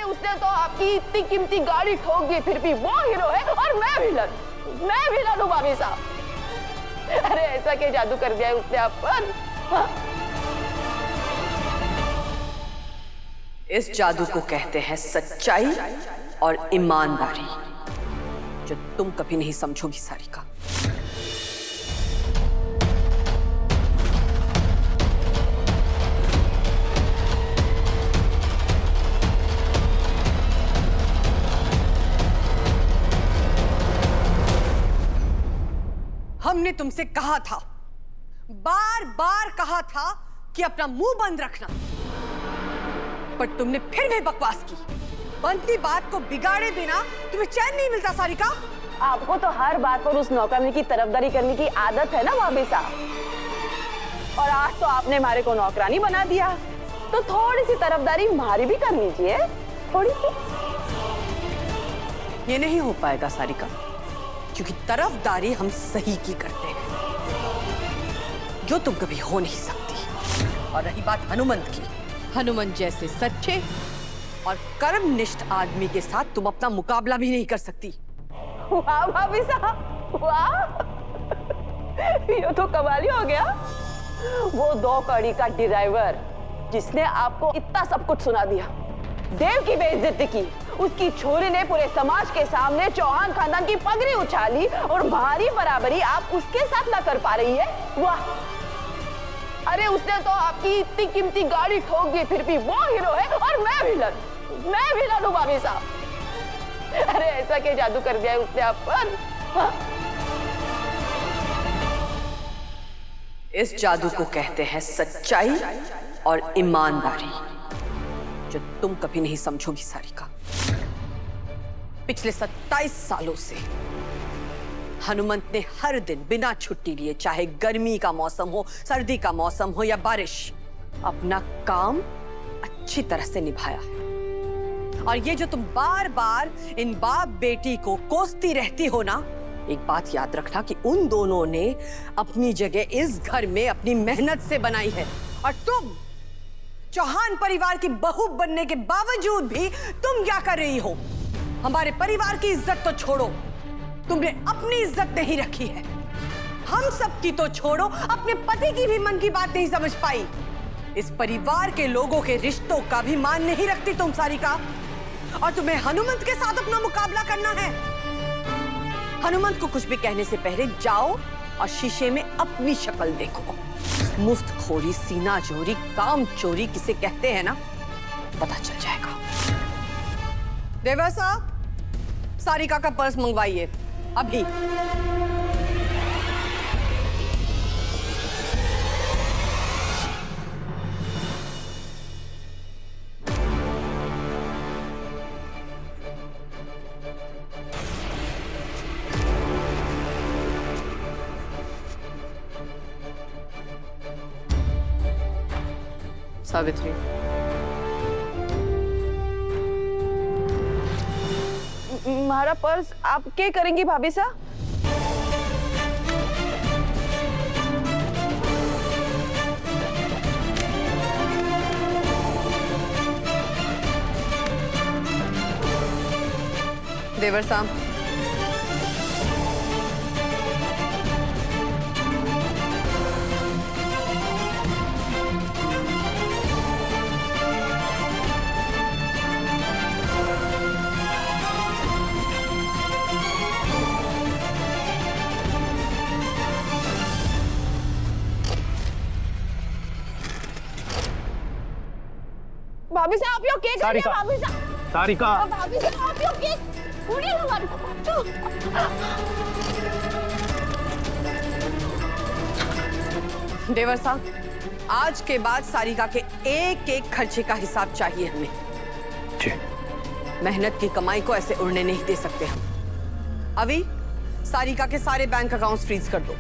उसने तो आपकी इतनी कीमती गाड़ी ठोक दी, फिर भी वो हीरो है और मैं विलन हूँ भाभी साहब। अरे ऐसा क्या जादू कर दिया है उसने आप पर? हाँ? इस जादू को कहते हैं सच्चाई और ईमानदारी, जो तुम कभी नहीं समझोगी सारिका। हमने तुमसे कहा था, बार बार कहा था कि अपना मुंह बंद रखना, पर तुमने फिर भी बकवास की। बनती बात को बिगाड़े बिना तुम्हें चैन नहीं मिलता सारिका। आपको तो हर बात पर उस नौकरानी की तरफदारी करने की आदत है ना भाभी साहब, और आज तो आपने हमारे को नौकरानी बना दिया, तो थोड़ी सी तरफदारी हमारी भी कर लीजिए, थोड़ी सी। ये नहीं हो पाएगा सारिका, क्योंकि तरफदारी हम सही की करते हैं, जो तुम कभी हो नहीं सकती। और रही बात हनुमंत की, हनुमंत जैसे सच्चे और कर्मनिष्ठ आदमी के साथ तुम अपना मुकाबला भी नहीं कर सकती। वाह भाभी साहब, वाह, ये तो कमाल ही हो गया। वो 2 कड़ी का ड्राइवर जिसने आपको इतना सब कुछ सुना दिया, देव की बेइज्जती की, उसकी छोरी ने पूरे समाज के सामने चौहान खानदान की पगड़ी उछाली, और भारी बराबरी आप उसके साथ ना कर पा रही है। वाह! अरे उसने तो आपकी इतनी कीमती गाड़ी ठोक दी, फिर भी वो हीरो है और मैं विलन हूँ भाभी साहब। अरे ऐसा क्या जादू कर दिया है उसने आप पर? हाँ? इस जादू को कहते हैं सच्चाई और ईमानदारी, जो तुम कभी नहीं समझोगी सारिका। पिछले 27 सालों से हनुमंत ने हर दिन बिना छुट्टी लिए, चाहे गर्मी का मौसम हो, सर्दी का मौसम हो या बारिश, अपना काम अच्छी तरह से निभाया है। और ये जो तुम बार बार इन बाप बेटी को कोसती रहती हो ना, एक बात याद रखना कि उन दोनों ने अपनी जगह इस घर में अपनी मेहनत से बनाई है, और तुम चौहान परिवार की बहू बनने के बावजूद भी तुम क्या कर रही हो? हमारे परिवार की इज्जत तो छोड़ो, तुमने अपनी इज्जत नहीं रखी है। हम सब की तो छोड़ो, अपने पति की भी मन की बात नहीं समझ पाई। इस परिवार के लोगों के रिश्तों का भी मान नहीं रखती तुम सारिका, और तुम्हें हनुमंत के साथ अपना मुकाबला करना है। हनुमंत को कुछ भी कहने से पहले जाओ और शीशे में अपनी शक्ल देखो। मुफ्तखोरी, सीना चोरी, काम चोरी किसे कहते हैं ना, पता चल जाएगा। देवर साहब, सारिका का पर्स मंगवाइए अभी। सावित्री, हमारा पर्स आप क्या करेंगी भाभी साहब? देवर साहब, भाभी साहब आप क्या कर रही हैं? भाभी साहब, सारिका, भाभी साहब आप क्या पूरी हमारी देवर साहब, आज के बाद सारिका के एक एक खर्चे का हिसाब चाहिए हमें। जी। मेहनत की कमाई को ऐसे उड़ने नहीं दे सकते हम। अभी सारिका के सारे बैंक अकाउंट्स फ्रीज कर दो।